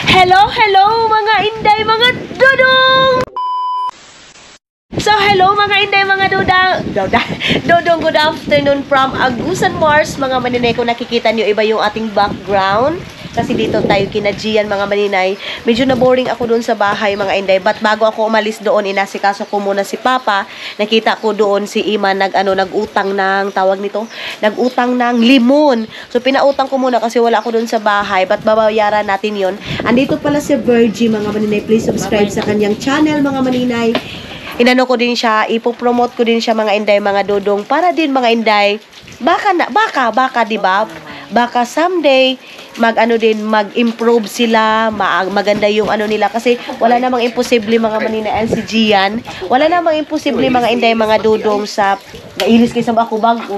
Hello mga inday, mga dudong! So, hello mga inday, mga dudong, good afternoon from Agusan Mars, mga maninay. Kung nakikita nyo, iba yung ating background. Kasi dito tayo kinajian, mga maninay. Medyo na-boring ako doon sa bahay, mga inday. But bago ako umalis doon, inasikaso ko muna si Papa. Nakita ko doon si Iman nag-utang ng, tawag nito, nag-utang ng limon. So, pinautang ko muna kasi wala ako doon sa bahay. But babayaran natin yon. Andito pala si Virgie, mga maninay. Please subscribe sa kanyang channel, mga maninay. Inano ko din siya, ipopromote ko din siya, mga inday, mga dudong, para din, mga inday, baka, di ba? Baka someday mag-improve sila, maganda yung ano nila, kasi wala namang imposible, mga maninay. Si Gian, wala namang imposible, mga inday, mga dudong, sa nailis kaysa ako bago.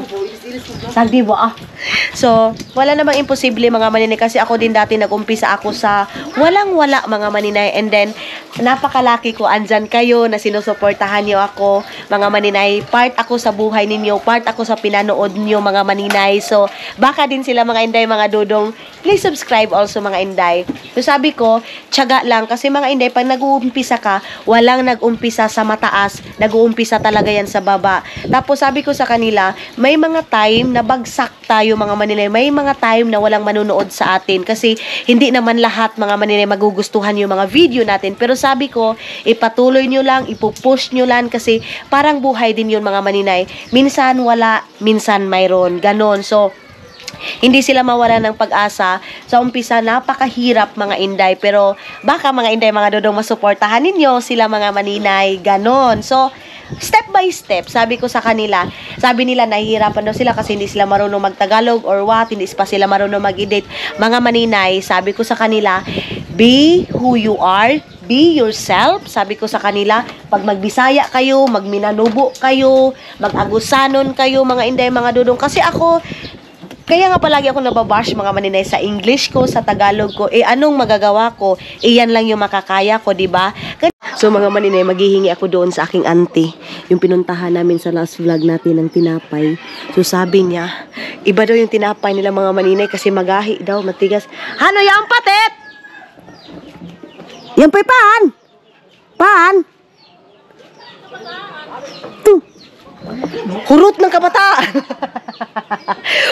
Sagdi ba So, wala namang imposible, mga maninay, kasi ako din dati nag-umpisa ako sa walang-wala, mga maninay, and then napakalaki ko, andyan kayo na sinusuportahan nyo ako, mga maninay. Part ako sa buhay ninyo, part ako sa pinanood nyo, mga maninay. So, baka din sila, mga inday, mga dudong. Please subscribe also, mga inday. So, sabi ko, tiyaga lang, kasi mga inday, pag nag-uumpisa ka, walang nag-umpisa sa mataas, nag-uumpisa talaga yan sa baba. Tapos sabi ko sa kanila, may mga time na bagsak tayo, mga maninay. May mga time na walang manunood sa atin, kasi hindi naman lahat, mga maninay, magugustuhan yung mga video natin. Pero sabi ko, ipatuloy nyo lang, ipupush nyo lang, kasi parang buhay din yun, mga maninay. Minsan wala, minsan mayroon. Ganon. So, hindi sila mawala ng pag-asa. Sa umpisa, napakahirap, mga inday. Pero baka, mga inday, mga dudong, masuportahan ninyo sila, mga maninay. Ganon. So, step by step, sabi ko sa kanila, sabi nila nahihirapan daw sila kasi hindi sila marunong mag-Tagalog or what, hindi pa sila marunong mag-edit. Mga maninay, sabi ko sa kanila, be who you are, be yourself. Sabi ko sa kanila, pag magbisaya kayo, magminanubo kayo, mag-Agusanon kayo, mga inday, mga dudong. Kasi ako, kaya nga palagi ako nababash, mga maninay, sa English ko, sa Tagalog ko. Anong magagawa ko? Yan lang yung makakaya ko, diba? So, mga maninay, maghihingi ako doon sa aking auntie. Yung pinuntahan namin sa last vlog natin ng tinapay. So, sabi niya, iba daw yung tinapay nila, mga maninay, kasi magahi daw, matigas. Ano yung patet? Yan pa'y paan? Paan? Hurot ng kabataan.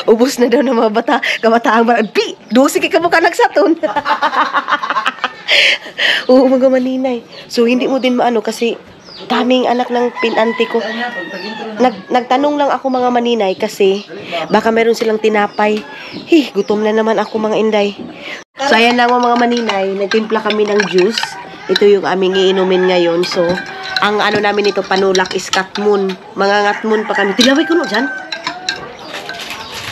Ubus na daw ng mga bata. Kabataan ba? Bi! Dosi ka mukha nagsaton. Oo, mga maninay. So, hindi mo din maano kasi daming anak ng pinanti ko. Nagtanong lang ako, mga maninay, kasi baka meron silang tinapay. Gutom na naman ako, mga inday. So, ayan lang, mga maninay. Nagtimpla kami ng juice. Ito yung aming iinumin ngayon. So, ang ano namin ito, panulak is katmun. Mga ngatmun pa kami. Tilaway ko no, dyan.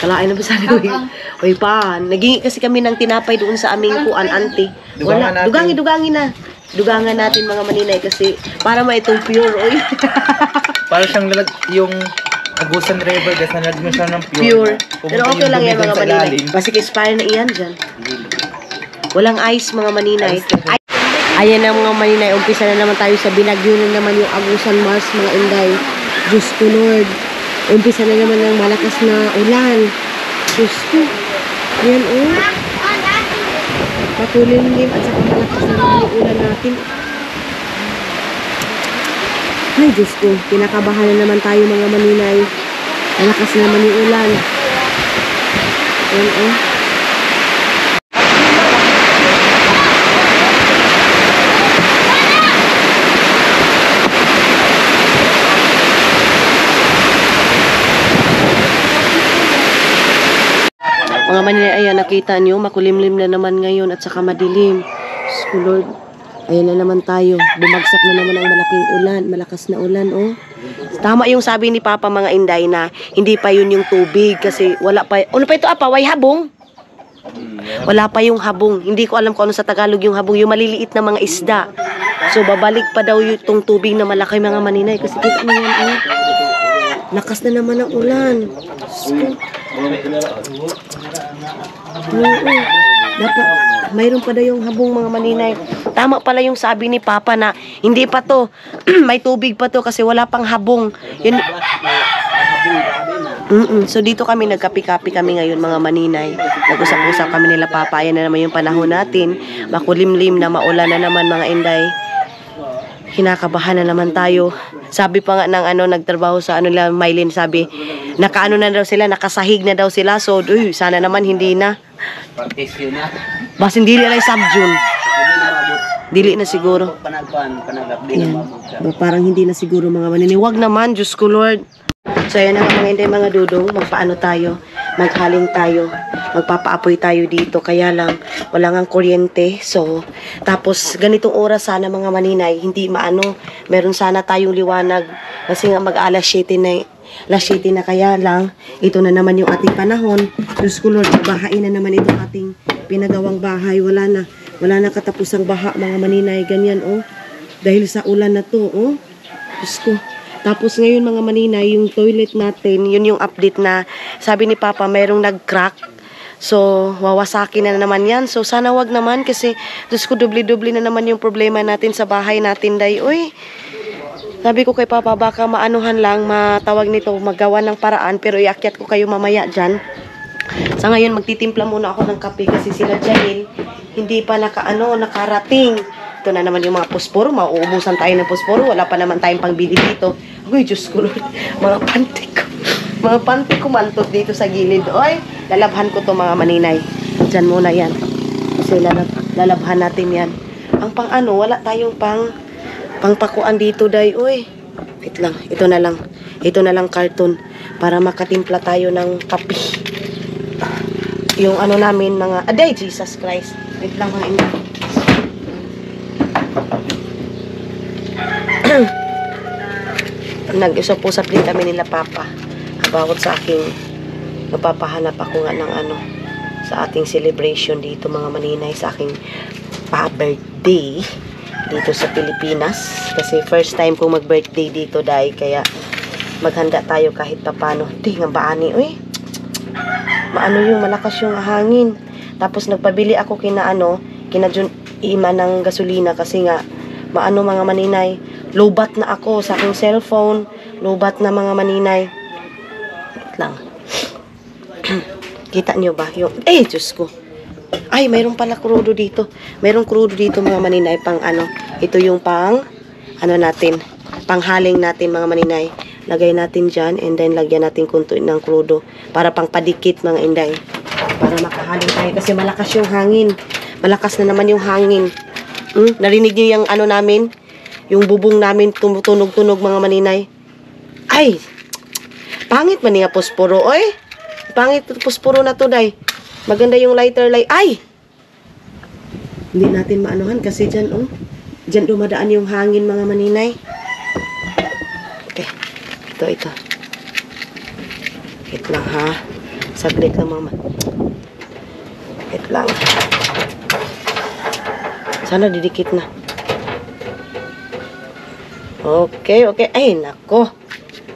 Kalain na ba sa liwin? Uy, pa. Nagingi kasi kami ng tinapay doon sa aming kuan, auntie. Wala. Dugangin na. Dugangan natin, mga maninay, kasi para itong pure, oy. Para siyang yung Agusan River, kasi nalagyan mo siya ng pure. Pero okay lang yan, mga maninay. Basta expire na iyan dyan. Walang ice, mga maninay. Ayan na, mga maninay. Umpisa na naman tayo sa binagyo na naman yung Agusan Mars, mga inday. Diyos ko, Lord. Umpisa na naman ng malakas na ulan. Diyos ko. Ayan, oh. Matulimlim at saka malakas na naman yung ulan natin. Ay, Diyos ko. Kinakabahan na naman tayo, mga maninay. Malakas na naman yung ulan. Ayan, oh. Mga maninay, ayan, nakita nyo, makulimlim na naman ngayon at saka madilim. So, Lord, ayan na naman tayo. Bumagsak na naman ang malaking ulan, malakas na ulan, oh. Tama yung sabi ni Papa, mga inday, na hindi pa yun yung tubig kasi wala pa. Ano pa ito, apa? Way habong? Wala pa yung habong. Hindi ko alam kung ano sa Tagalog yung habong, yung maliliit na mga isda. So, babalik pa daw yung tubig na malaki, mga maninay, kasi kita mo yan, oh. Lakas na naman ang ulan. So, dapat mayroon pa daw yung habong, mga maninay. Tama pala yung sabi ni Papa na hindi pa to. May tubig pa to kasi wala pang habong. Yun. So dito kami nagkapi-kapi kami ngayon mga maninay. Nag-usap-usap kami nila Papa. Ayan na naman yung panahon natin. Makulimlim na maulan na naman mga inday. Kinakabahan na naman tayo. Sabi pa nga ng nagtrabaho sa Mylene, sabi, nakaano na daw sila, nakasahig na daw sila. So, sana naman hindi na. Partisyo na. Bas hindi nila Subjune. Dili na siguro. Panagapdi na mabot. Parang hindi na siguro mga maninay. Wag naman, Diyos ko Lord. So ayan na mga inday mga dudong, magpaano tayo, maghaling tayo, magpapaapoy tayo dito, kaya lang wala ngang kuryente. So tapos ganitong oras sana mga maninay, hindi maano, meron sana tayong liwanag kasi nga mag-alas 7 na, kaya lang ito na naman yung ating panahon. Diyos ko Lord, bahain na naman itong ating pinagawang bahay. Wala na katapusang baha mga maninay, ganyan dahil sa ulan na to Diyos ko. Tapos ngayon mga maninay, yung toilet natin, yun yung update na sabi ni Papa, mayroong nag-crack. So, wawasakin na naman yan. So, sana wag naman kasi Diyos ko, dubli-dubli na naman yung problema natin sa bahay natin, day. Uy, sabi ko kay Papa, baka maanuhan lang, matawag nito, magawa ng paraan, pero iakyat ko kayo mamaya dyan. Sa ngayon, magtitimpla muna ako ng kape kasi sila Janil, hindi pa nakarating. Ito na naman yung mga posporo, mauubusan tayo ng posporo, wala pa naman tayong pangbili dito. Uy, Diyos ko Lord, mga panty ko mantot dito sa gilid. Oy, lalabhan ko to mga maninay. Diyan muna yan. Kasi lalabhan natin yan. Ang wala tayong pangpakuan dito, day. Uy, wait lang, ito na lang karton para makatimpla tayo ng kape. Yung namin mga, aday, Jesus Christ. Wait lang mga ina. Nag-usap-usap din kami nila Papa about sa aking napapahanap ako nga ng sa ating celebration dito mga maninay, sa aking pa-birthday dito sa Pilipinas kasi first time kong mag-birthday dito dahil kaya maghanda tayo kahit papano. Nga baani, uy, yung malakas yung hangin. Tapos nagpabili ako kina Ima ng gasolina kasi nga mga maninay, lobat na ako sa aking cellphone, lobat na mga maninay. Wait lang. Kita nyo ba? Diyos ko. Ay, mayroon pala krudo dito. Mayroong krudo dito mga maninay pang ito yung pang natin, panghaling natin mga maninay. Lagay natin dyan and then lagyan natin kunto ng krudo para pang padikit mga inday. Para makahaling tayo kasi malakas yung hangin. Malakas na naman yung hangin. Narinig niyo yung namin? Yung bubong namin tumutunog-tunog mga maninay. Ay! Pangit man niya posporo, oy! Pangit posporo na to, day. Maganda yung lighter light. Ay! Hindi natin maanuhan kasi dyan, dyan dumadaan yung hangin mga maninay. Okay. Ito. Wait lang ha. Saglit lang mama. Wait lang. Sana didikit na. Okay. Ay, nako.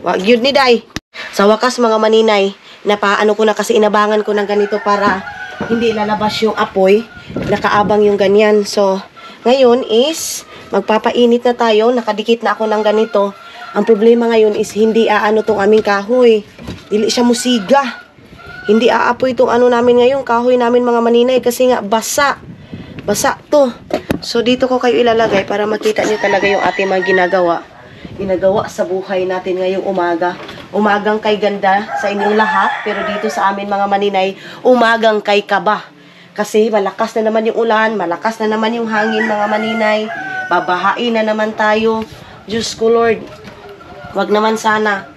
Wag yun ni day. Sa wakas mga maninay, napaano ko na kasi inabangan ko ng ganito para hindi lalabas yung apoy. Nakaabang yung ganyan. So, ngayon is, magpapainit na tayo. Nakadikit na ako ng ganito. Ang problema ngayon is hindi tong aming kahoy. Dili siya musiga. Hindi aapoy itong namin ngayon, kahoy namin mga maninay kasi nga basa. Basa to. So dito ko kayo ilalagay para makita niyo talaga yung ating mga ginagawa sa buhay natin ngayong umaga. Umagang kay ganda sa inyong lahat, pero dito sa amin mga maninay, umagang kay kaba. Kasi malakas na naman yung ulan, malakas na naman yung hangin mga maninay. Babahain na naman tayo. Diyos ko Lord, wag naman sana.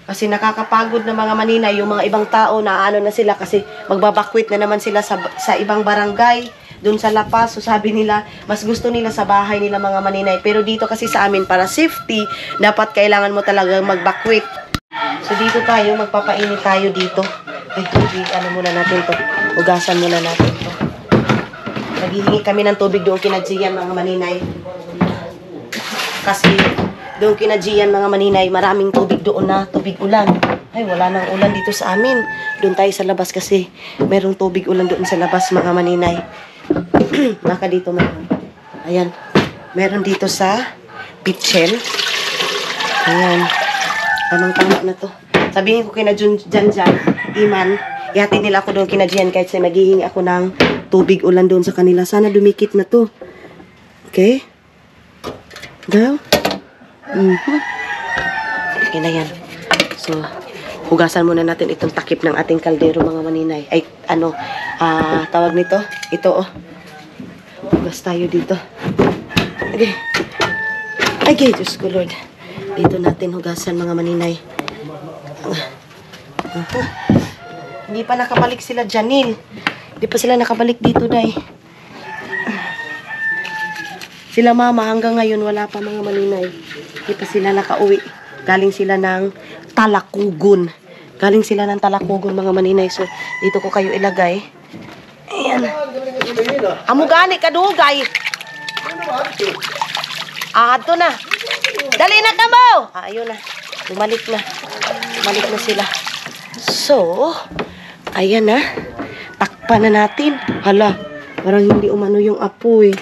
Kasi nakakapagod na mga maninay, yung mga ibang tao na na sila kasi magbabakwit na naman sila sa ibang barangay. Doon sa La Paz, so sabi nila, mas gusto nila sa bahay nila mga maninay. Pero dito kasi sa amin, para safety, dapat kailangan mo talaga magbakwit. So dito tayo, magpapainit tayo dito. Ay, tubig, muna natin to. Ugasan muna natin to. Naghihingi kami ng tubig doon kina Gian mga maninay. Kasi doon kina Gian mga maninay, maraming tubig doon na, tubig ulan. Ay, wala nang ulan dito sa amin. Doon tayo sa labas kasi merong tubig ulan doon sa labas mga maninay. Baka dito meron. Ayan. Meron dito sa Pichel. Ayan. Tamang-tama na to. Sabihin ko kina Jan, Iman, ihatid nila ako doon kina Jan kahit sa maghihingi ako ng tubig ulan doon sa kanila. Sana dumikit na to. Okay? Girl? Okay na yan. So, hugasan muna natin itong takip ng ating kaldero, mga maninay. Ay, tawag nito? Ito, oh. Hugas tayo dito. Okay. Okay, Diyos ko, Lord. Dito natin hugasan, mga maninay. Hindi pa nakabalik sila, Janil. Hindi pa sila nakabalik dito, Day. Sila mama hanggang ngayon wala pa, mga maninay. Hindi pa sila nakauwi. Galing sila ng Talakugon. Galing sila ng Talakugon, mga maninay. So, dito ko kayo ilagay. Ayan. Amo gani kadugay. Ato na. Dali na ka mo. Ayun na. Bumalik na. Bumalik na sila. So, ayan na. Takpan na natin. Hala, parang hindi umano yung apoy.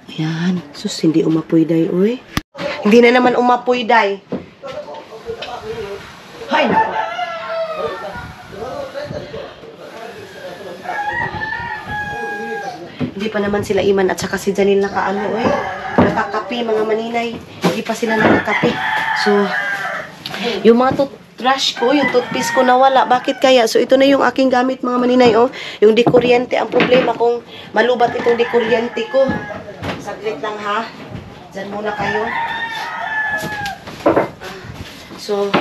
Ayan. Sus, hindi umapoy, Day, oy. Hindi na naman umapoy, Day. Hay, nako. Hindi pa naman sila Iman at saka si Janil nakaano, oy. Nakakapi, mga maninay. Hindi pa sila nakakapi. So, yung mga toothbrush ko, yung toothpaste ko nawala. Bakit kaya? So, ito na yung aking gamit, mga maninay, oh. Yung dekuryente. Ang problema kung malubat itong dekuryente ko. Saglit lang, ha? Diyan muna kayo. So,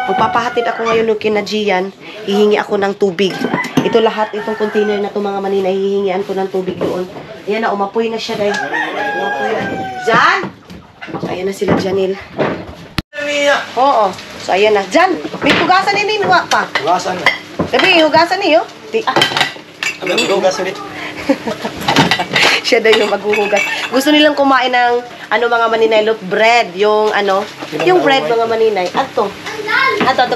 magpapahatid ako ngayon ng kina Gian. Hihingi ako ng tubig. Ito lahat, itong container na ito, mga maninay, hihingian ko ng tubig doon. Ayan na, umapoy na siya, Day. Umapoy na. Jan! So, ayan na sila, Janil. Oo. So, ayan na. Jan, may hugasan ni Ninuwa pa. Hugasan na. Sabi, hugasan niyo. Hugasan ulit. Siya daw yung maghuhugas. Gusto nilang kumain ng, mga maninay, loaf bread. Yung, yung bread, mga maninay. Ato,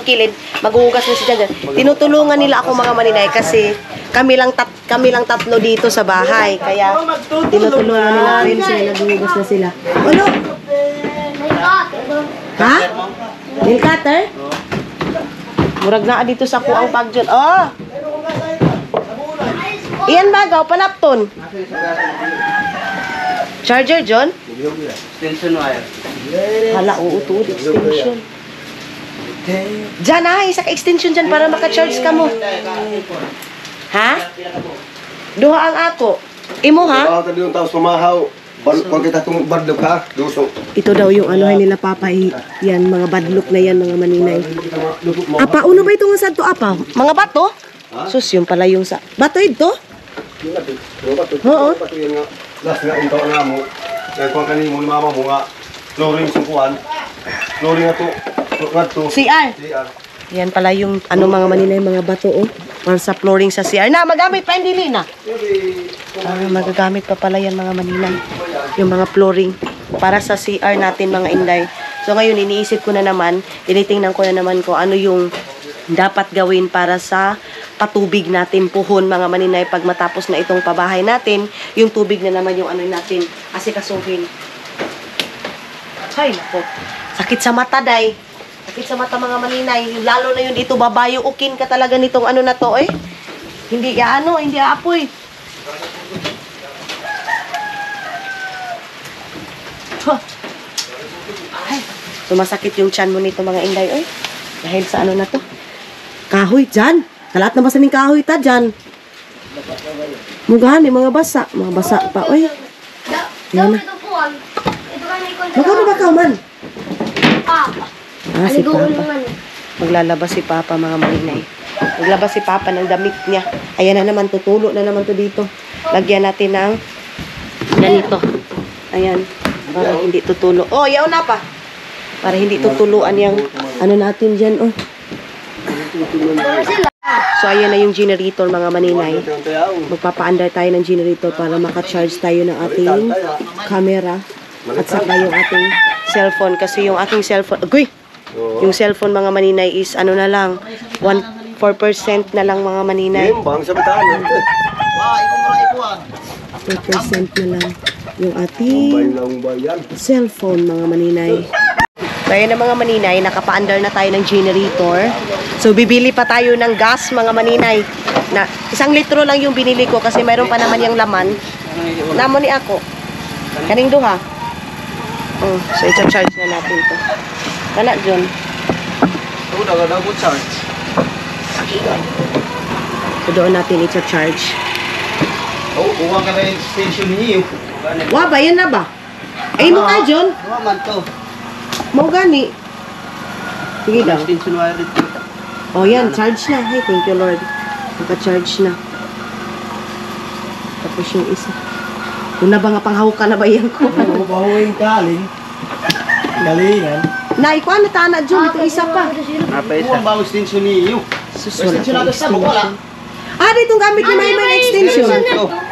kilid. Maghuhugas na si Jan. Tinutulungan nila ako, mga maninay, kasi kami lang tatlo dito sa bahay. Kaya, tinutulungan nila. Ayun sila, naghuhugas na sila. Ano? Ha? Nail cutter? Murag na dito sa kuang pagdyon. Oh! Iyan bagaw, panapton. Charger, John? Extension wire. Hala, uutuod, extension. Diyan isa ka extension dyan para maka-charge ka mo. Ha? Duha ang ako. Imo, ha? Tapos pumahaw. Kung kita itong badlok ha, duso. Ito daw yung nila Papa. Yan, mga badlok na yan, mga maninay. Apa, uno ba itong sad to, apa? Mga bato? Sus, yung pala yung sa... Bato ito? Oo. Last nga intaw nga mo. Kaya kung kanina mo mama mo nga, flooring sungkuhan. Flooring nga to. CR. Yan pala yung mga maninay, mga bato, oh. Para sa flooring sa CR. Na, magamit pa, hindi na. Magagamit pa pala yan, mga maninay. Yung mga flooring. Para sa CR natin, mga inday. So, ngayon, iniisip ko na naman, tinitingnan ko na naman ko ano yung dapat gawin para sa patubig natin puhon, mga maninay, pag matapos na itong pabahay natin, yung tubig na naman yung natin asikasuhin. Ay, nako. Sakit sa mata, Day. Sakit sa mata, mga maninay. Lalo na yun dito, babayuukin ka talaga nitong na to, eh. Hindi hindi aapoy. Ay, sumasakit yung tiyan mo nito, mga inday, eh. Dahil sa na to. Kahoy, dyan. Kalat na basa ng kahoy ta, dyan. Mugahan, mga basa. Mga basa pa, oy. Yan na. Magkano ba ka, man? Si Papa. Maglalabas si Papa, mga maninay. Maglabas si Papa ng damit niya. Ayan na naman, tutulo na naman to dito. Lagyan natin ng ganito. Ayan. Para hindi tutulo. Oh, yaw na pa. Para hindi tutuluan yung natin dyan, oh. So, ayan na yung generator, mga maninay. Magpapa-under tayo ng generator para maka-charge tayo ng ating camera. At saka yung ating cellphone. Kasi yung aking cellphone, yung cellphone, mga maninay, is na lang, 4% na lang, mga maninay. 4% na lang yung ating cellphone, mga maninay. So, ayan na mga maninay, nakapa-under na tayo ng generator. So, bibili pa tayo ng gas, mga maninay. Na, 1 litro lang yung binili ko kasi mayroon pa naman yung laman. Namo ni ako. Kaning duha. Oh, so, i-charge na natin ito. Kana, John. Ako na po charge. So, doon natin i-charge. Oo, kuha ka na yung extension niyo. Wa ba? Yan na ba? Ay mo ka, John. Naman to. Mau gani. Sige daw. Extension wire ito. Oh, yan. Charge na. Hey, thank you, Lord. Naka-charge na. Tapos yung isa. Kung na ba nga panghaw ka na ba yan ko? Oo, bahuin kaling. Galingan. Nay, ko ano tana, John? Ito isa pa. Kuha ba ang extension niyo? Susunod Extension na natin sa wala. Ah, dito gamit ni May may extension.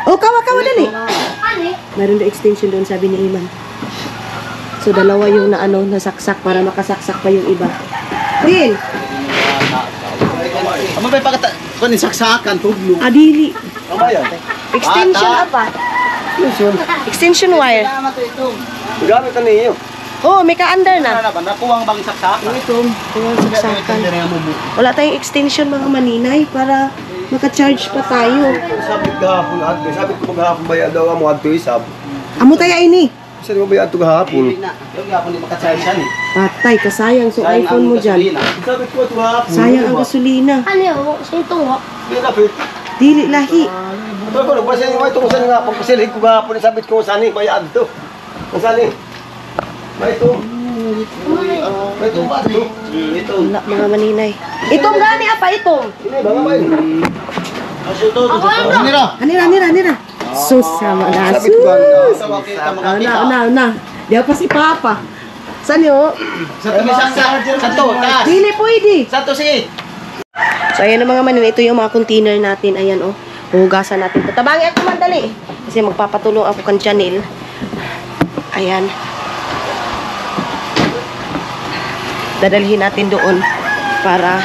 Oh, kawa dali. Meron na extension doon, sabi ni Iman. So, dalawa yung na ano, nasaksak para makasaksak pa yung iba. Din. Amo ba pagkata kun saksakan tuglo. Adili. Amo yan. Extension apa? Extension wire. Gamit ka niyo. Oh, may ka-under na. Ano ba nakuha bang saksakan? Ito, saksakan. Wala tayong extension mga maninay para maka-charge pa tayo. Sabi gahapon at sabi ko maghapon bayad daw amo adto isab. Amo tayo ini. Sabi mo bayad to gahapon. Yung gapon di makacharge yan eh. Patay, kasayang so iPhone mo dyan. Sabi ko to gahapon. Sayang ang gasolina. Ano yun? Sito nga. Dili lahi. Ito ko nagpasya yung ito kung saan nga pagpasilhin ko gahapon sabi ko saan ni bayad to. Kung saan ni? May ito. May ito ba ito? Ito. Wala mga maninay. Itong gani apa itong? Ini ba nga ba yun? Anira. Sus, sama na. Sabi ko Sus. Na. Diya pa si Papa. Saan yun? Santo, taas. Dili pwede. Santo, sige. So, ayan ang mga maninay. Ito yung mga container natin. Ayan, oh. Hugasan natin. Tabangi ako mandali. Kasi magpapatulong ako kan Janil. Ayan. Dadalhin natin doon para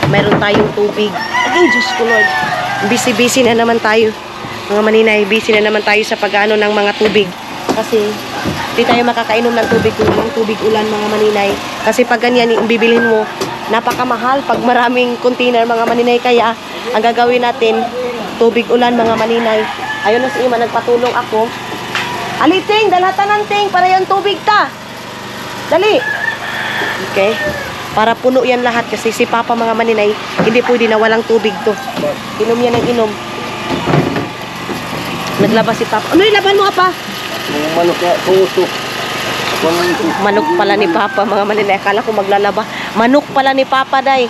mayroon tayong tubig. Ay, Diyos ko, Lord. Busy-busy na naman tayo. Mga maninay, busy na naman tayo sa pag-ano ng mga tubig. Kasi, di tayo makakainom ng tubig ulan, mga maninay. Kasi pag ganyan, yung bibilhin mo, napakamahal pag maraming container, mga maninay. Kaya, ang gagawin natin, tubig ulan, mga maninay. Ayun na si Ima, nagpatulong ako. Aliting, dalhatan ng ting, para yung tubig ta. Dali. Okay? Para puno yan lahat kasi si Papa mga maninay, hindi pwede na walang tubig to. Inom yan ng inom. Naglaba si Papa. Ano ilaban mo pa? Manok na puso. Manok pala ni Papa mga maninay. Akala ko maglalaba. Manok pala ni Papa, day.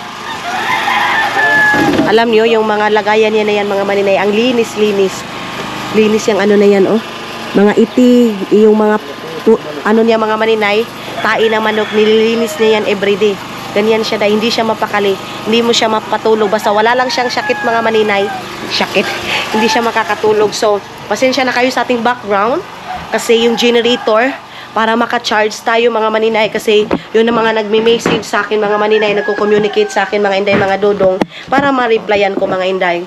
Alam niyo yung mga lagayan niya na yan mga maninay. Ang linis-linis. Linis yung ano na yan, oh. Mga iti, yung mga ano niya mga maninay. Tae ng manok, nililinis niya yan everyday. Ganyan siya dahil hindi siya mapakali. Hindi mo siya mapatulog. Basta wala lang siyang syakit mga maninay. Syakit. Hindi siya makakatulog. So, pasensya na kayo sa ating background. Kasi yung generator, para maka-charge tayo mga maninay. Kasi yun ang mga nagme-message sa akin mga maninay. Nagko-communicate sa akin mga inday, mga dodong. Para ma-replyan ko mga inday.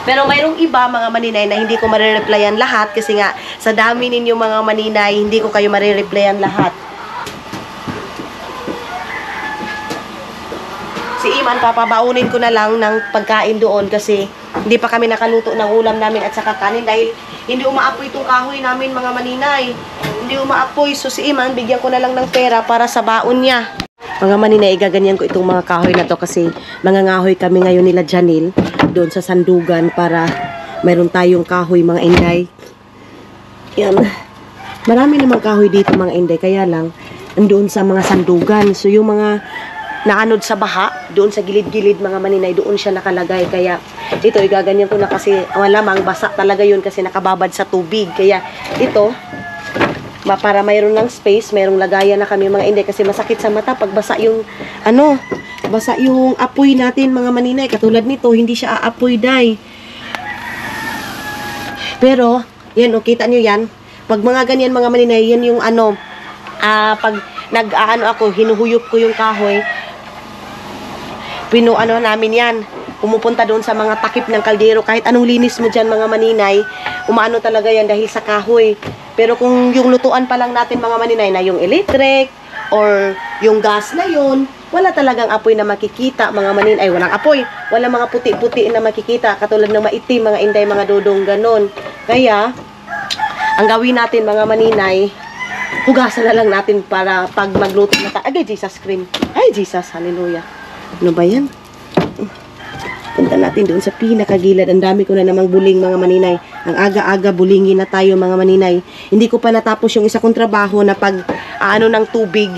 Pero mayroong iba mga maninay na hindi ko marireplyan lahat. Kasi nga, sa dami ninyo mga maninay, hindi ko kayo marireplyan lahat. Si Iman, papabaunin ko na lang ng pagkain doon kasi hindi pa kami nakaluto ng ulam namin at saka kanin dahil hindi umaapoy itong kahoy namin mga maninay. Hindi umaapoy. So si Iman, bigyan ko na lang ng pera para sa baon niya. Mga maninay, igaganyan ko itong mga kahoy na to kasi mangangahoy kami ngayon nila Janil doon sa sandugan para mayroon tayong kahoy mga inday. Yan. Marami namang kahoy dito mga inday kaya lang doon sa mga sandugan. So yung mga naanod sa baha, doon sa gilid-gilid mga maninay, doon siya nakalagay. Kaya ito, igaganyan ko na kasi malamang basa talaga yun kasi nakababad sa tubig. Kaya ito, para mayroon ng space, mayroong lagayan na kami mga inday kasi masakit sa mata pag basa yung, basa yung apoy natin mga maninay. Katulad nito, hindi siya aapoy day. Pero, yan o, kita nyo yan. Pag mga ganyan mga maninay, yan yung pag nag-aano ako, hinuhuyop ko yung kahoy, pinuano namin yan. Pumupunta doon sa mga takip ng kaldero. Kahit anong linis mo dyan mga maninay, umaano talaga yan dahil sa kahoy. Pero kung yung lutuan pa lang natin mga maninay na yung electric, or yung gas na yun, wala talagang apoy na makikita, mga manin, ay walang apoy, wala mga puti-puti na makikita, katulad ng maitim, mga inday, mga dudong, ganon. Kaya, ang gawin natin, mga maninay, hugasan na lang natin para pag magluto na tayo. Agay, Jesus cream. Ay, Jesus, hallelujah. Ano ba yan? Punta natin doon sa pinakagilid. Ang dami ko na namang buling, mga maninay. Ang aga-aga, bulingin na tayo, mga maninay. Hindi ko pa natapos yung isa kong trabaho na pag ng tubig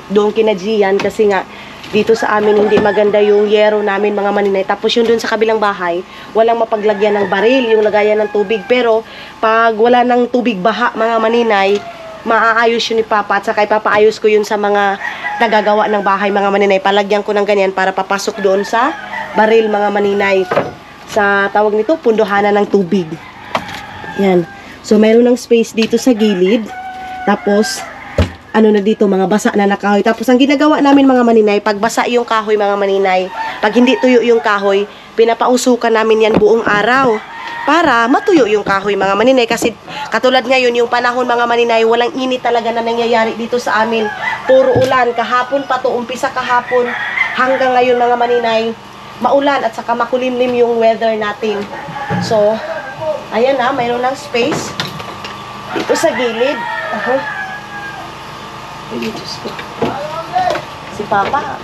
doon kina Gian, kasi nga dito sa amin hindi maganda yung yero namin, mga maninay. Tapos yung doon sa kabilang bahay, walang mapaglagyan ng baril, yung lagayan ng tubig. Pero pag wala ng tubig baha, mga maninay, maaayos yun ni Papa, at saka ipapaayos ko yun sa mga nagagawa ng bahay, mga maninay. Palagyan ko ng ganyan para papasok doon sa baril, mga maninay, sa tawag nito, punduhanan ng tubig. Yan. So, mayroon ng space dito sa gilid. Tapos, ano na dito, mga basa na kahoy. Tapos, ang ginagawa namin, mga maninay, pag basa yung kahoy, mga maninay, pag hindi tuyo yung kahoy, pinapausukan namin yan buong araw para matuyo yung kahoy, mga maninay. Kasi katulad ngayon, yung panahon, mga maninay, walang init talaga na nangyayari dito sa amin. Puro ulan. Kahapon pa to, umpisa kahapon hanggang ngayon, mga maninay, maulan at saka makulimlim yung weather natin. So, ayan na, mayroon ng space dito sa gilid. Si Papa,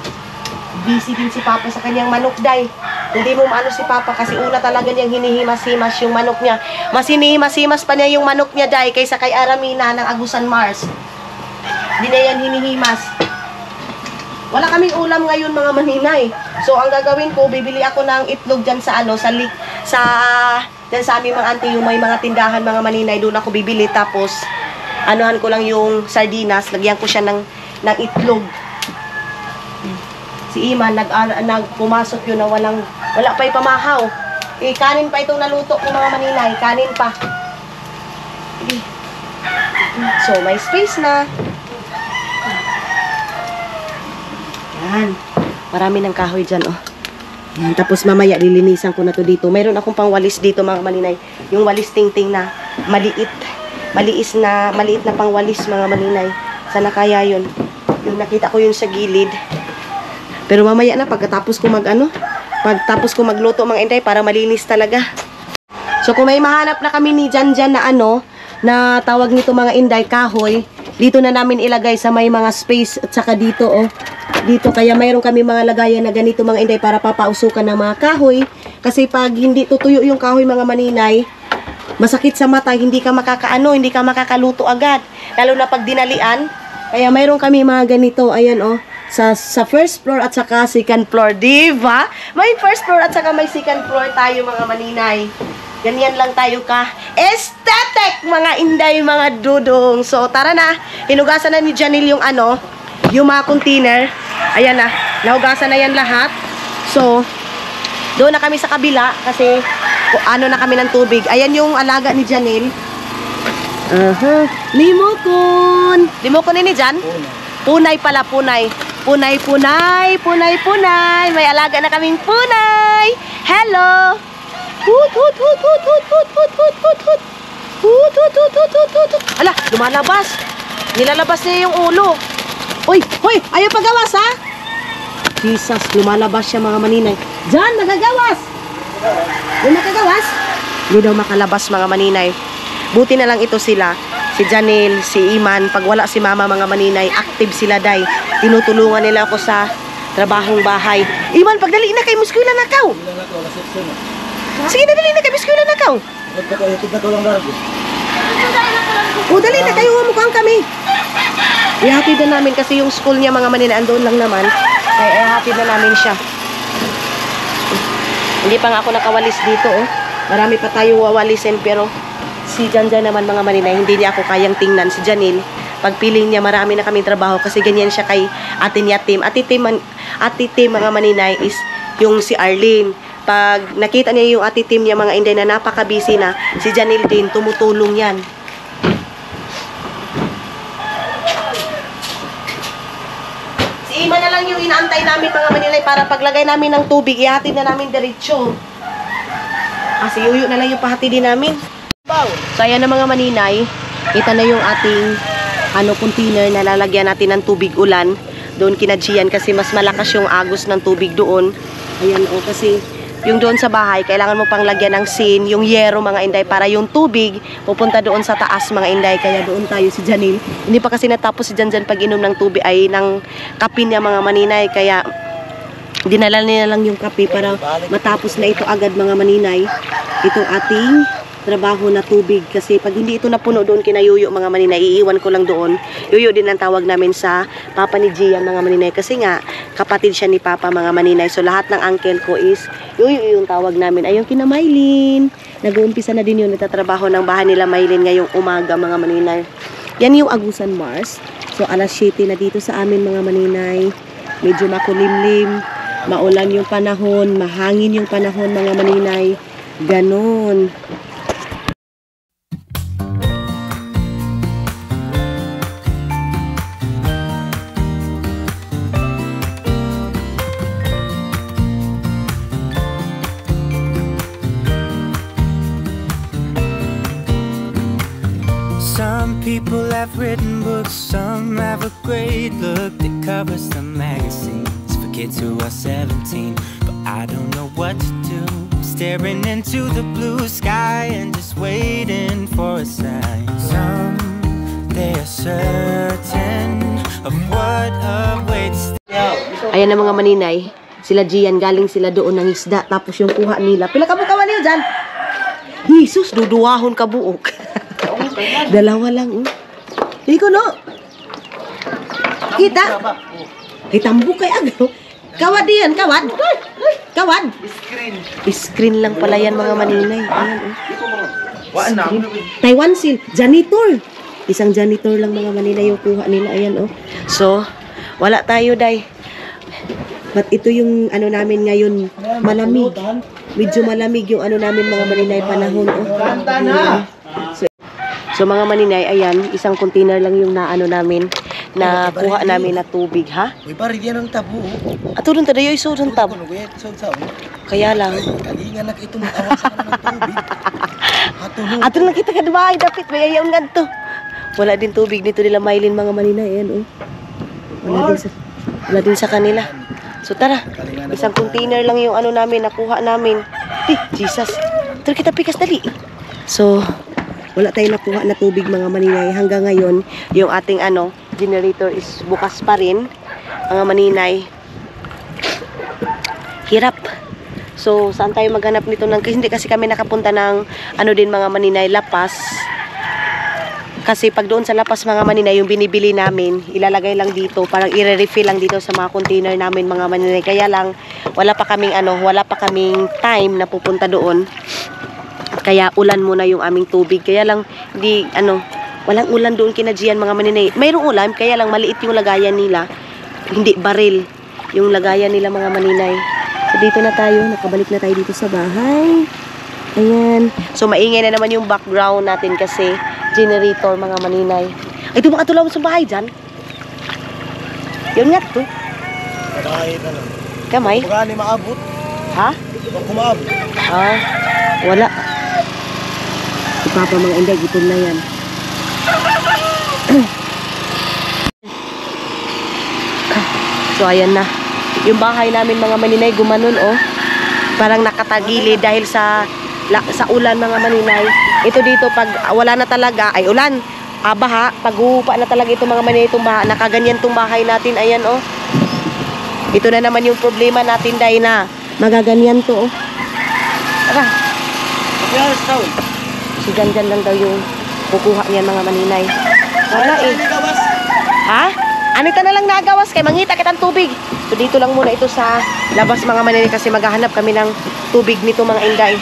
busy din si Papa sa kanyang manok, day. Hindi mo maano si Papa kasi una talaga niyang hinihimas-himas yung manok niya. Mas hinihimas-himas pa niya yung manok niya, day, kaysa kay Aramina ng Agusan Mars. Hindi na yan hinihimas. Wala kaming ulam ngayon, mga maninay. So, ang gagawin ko, bibili ako ng itlog dyan sa dyan sa aming mga auntie, yung may mga tindahan, mga maninay, doon ako bibili. Tapos, anuhan ko lang yung sardinas, lagyan ko siya ng itlog. Si Iman, pumasok yun na wala pa ipamahaw. Kanin pa itong naluto ko, mga maninay. Kanin pa. So, may space na. Yan. Marami ng kahoy dyan, oh. Yan. Tapos mamaya, lilinisan ko na to dito. Mayroon akong pang walis dito, mga maninay. Yung walis ting-ting na maliit. Maliit na pang walis, mga maninay. Sana kaya yun. Yung nakita ko yun sa gilid. Pero mamaya na, pagkatapos ko pagtapos ko magluto, mga inday, para malinis talaga. So, kung may mahanap na kami ni Jan na na tawag nito, mga inday, kahoy, dito na namin ilagay sa may mga space at saka dito, oh. Dito, kaya mayroon kami mga lagayan na ganito, mga inday, para papausukan ng mga kahoy. Kasi pag hindi tutuyo yung kahoy, mga maninay, masakit sa mata, hindi ka makakaluto agad. Lalo na pag dinalian. Kaya mayroon kami mga ganito, ayan, oh. Sa first floor at saka second floor, diba? May first floor at saka may second floor tayo, mga maninay. Ganyan lang tayo ka aesthetic, mga inday, mga dudong. So, tara na. Hinugasan na ni Janil yung yung mga container. Ayan na. Nahugasan na yan lahat. So, doon na kami sa kabila kasi na kami ng tubig. Ayan yung alaga ni Janil. Limokon. Limokon ni Jan? Punay pala, punay. Punay. May alaga na kaming punay. Hello. Hut. Ala, lumalabas. Nilalabas niya yung ulo. Hoy, ayaw pagawas, ha? Jesus, lumalabas siya, mga maninay. Jan, nagagawas. Yung nakagawas? Hindi daw makalabas, mga maninay. Buti na lang ito sila. Si Janil, si Iman. Pag wala si Mama, mga maninay, active sila, day. Tinutulungan nila ako sa trabahong bahay. Iman, pagdali na kay Muskuila na kaw. Sige, dali na kay Muskuila na kaw. O, dali na kayo, mukhang kami. Ihatid na namin kasi yung school niya, mga maninay, andun lang naman. Kaya ihatid na namin siya. Hindi pa nga ako nakawalis dito, oh. Marami pa tayong wawalisin, pero si Jan naman, mga maninay, hindi niya ako kayang tingnan. Si Janil, pagpiling niya, marami na kaming trabaho kasi ganyan siya kay Ate Yatim. Ate Tim, mga maninay, is yung si Arlene. Pag nakita niya yung Ate Tim niya, mga inday, na napaka-busy na, si Janil din, tumutulong yan. Si Ima na lang yung inaantay namin, mga maninay, para paglagay namin ng tubig, ihatid na namin diretso. Kasi yuyo na lang yung pahatidin namin. So, ayan na, mga maninay. Kita na yung ating container na lalagyan natin ng tubig ulan. Doon kina Gian kasi mas malakas yung agos ng tubig doon. Ayan o, kasi yung doon sa bahay, kailangan mo pang lagyan ng sin, yung yero mga inday, para yung tubig pupunta doon sa taas mga inday. Kaya doon tayo si Janil. Hindi pa kasi natapos si Janjan pag inom ng tubig ay ng kape niya mga maninay. Kaya dinala nila lang yung kape para matapos na ito agad mga maninay. Itong ating trabaho na tubig. Kasi pag hindi ito napuno doon kina Yuyo mga maninay, iiwan ko lang doon. Yuyo din ang tawag namin sa papa ni Gian mga maninay. Kasi nga, kapatid siya ni papa mga maninay. So lahat ng uncle ko is Yuyo yung tawag namin. Ayun kina Maylin. Nag-uumpisa na din yun. Nagtatrabaho ng bahay nila Maylin ngayong umaga mga maninay. Yan yung Agusan Mars. So alas 7 na dito sa amin mga maninay. Medyo makulimlim. Maulan yung panahon. Mahangin yung panahon mga maninay. Ganon. Some people have written books, some have a great look that covers the magazines for kids who are 17. But I don't know what to do, staring into the blue sky and just waiting for a sign. Some, they are certain of what awaits. Ayan na mga maninay. Sila Gian, galing sila doon ng isda. Tapos yung kuha nila. Pila ka bukawan niyo dyan? Jesus, duduwahon ka buok. Dalawa lang. Hindi ko no. Kita. Kitambuk kay agaw. Kawad yan, kawad. Kawad. Screen lang pala yan mga maninay. Ayan, Taiwan seal. Janitor. Isang janitor lang mga maninay yung kuha nila. Ayan, oh. So, wala tayo, day. But ito yung ano namin ngayon, malamig. Medyo malamig yung ano namin mga maninay panahon. Oh. So mga maninay, ayan, isang container lang yung naano namin, na kuha namin na tubig, ha? Uy, pare, diyan ang tabo. Ato rin tayo, iso rin tab. Kaya lang. Kalingan na ito mag-awak sa ng tubig. Ato lang kita ka dumahay, dapat may ayaw nga to. Wala din tubig dito nila Maylin mga maninay, ayan, oh. Wala din sa kanila. So tara, isang container lang yung ano namin, nakuha namin. Jesus, tara kita pikas dali. So, wala tayong nakuha na tubig mga maninay. Hanggang ngayon, yung ating ano, generator is bukas pa rin. Mga maninay. Hirap. So, saan tayo maghanap nito? Hindi kasi kami nakapunta ng ano din mga maninay, Lapas. Kasi pag doon sa Lapas mga maninay, yung binibili namin, ilalagay lang dito. Parang i-refill lang dito sa mga container namin mga maninay. Kaya lang, wala pa kaming time na pupunta doon. Kaya ulan muna yung aming tubig. Kaya lang, walang ulan doon kina Gian mga maninay. Mayroong ulan, kaya lang maliit yung lagayan nila. Hindi baril yung lagayan nila mga maninay. So dito na tayo, nakabalik na tayo dito sa bahay. Ayan. So maingay na naman yung background natin kasi generator mga maninay. Ito mga tulaw sa bahay dyan. Yun nga to. Kamay na lang. Kamay? Baka ni maabot. Ha? Baka kumaabot. Ah, wala. Ipapa mga inday, gutom na yan. So ayan na. Yung bahay namin mga maninay gumanon oh. Parang nakatagili dahil sa ulan mga maninay. Ito dito pag wala na talaga ay ulan. Baha, pag hupa na talaga itong mga maninay itong baha. Nakaganyan itong bahay natin. Ayan oh. Ito na naman yung problema natin dahil na magaganyan to oh. Tara. Si Janjan lang daw yung kukuha niyan mga maninay. Wala eh. Ha? Anita na lang nagawas kay mangita kitang tubig. So dito lang muna ito sa labas mga maninay kasi maghahanap kami ng tubig nito mga inday.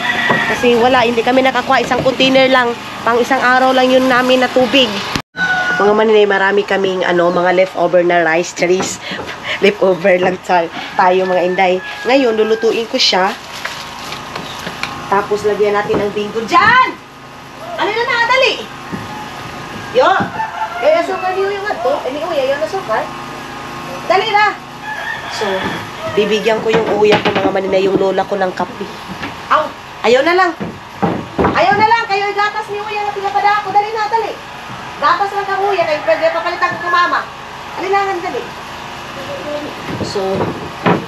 Kasi wala, hindi kami nakakuha. Isang container lang. Pang isang araw lang yun namin na tubig. Mga maninay, marami kaming mga leftover na rice, cherries. Leftover lang tayo mga inday. Ngayon, lulutuin ko siya. Tapos lagyan natin ng bingo. Diyan! Ano na nakadali? Yo! Kaya asukar niyo yung ato. Ini uya, yung asukar. Dali na! So, bibigyan ko yung uya ko mga maninay, yung lola ko ng kape. Aw! Ayaw na lang! Ayaw na lang! Kayo igatas ni uya na pinapada ako. Dali na, dali! Gatas lang ka kuya, kaya pwede papalitan ko mama. Alinangan dali. So,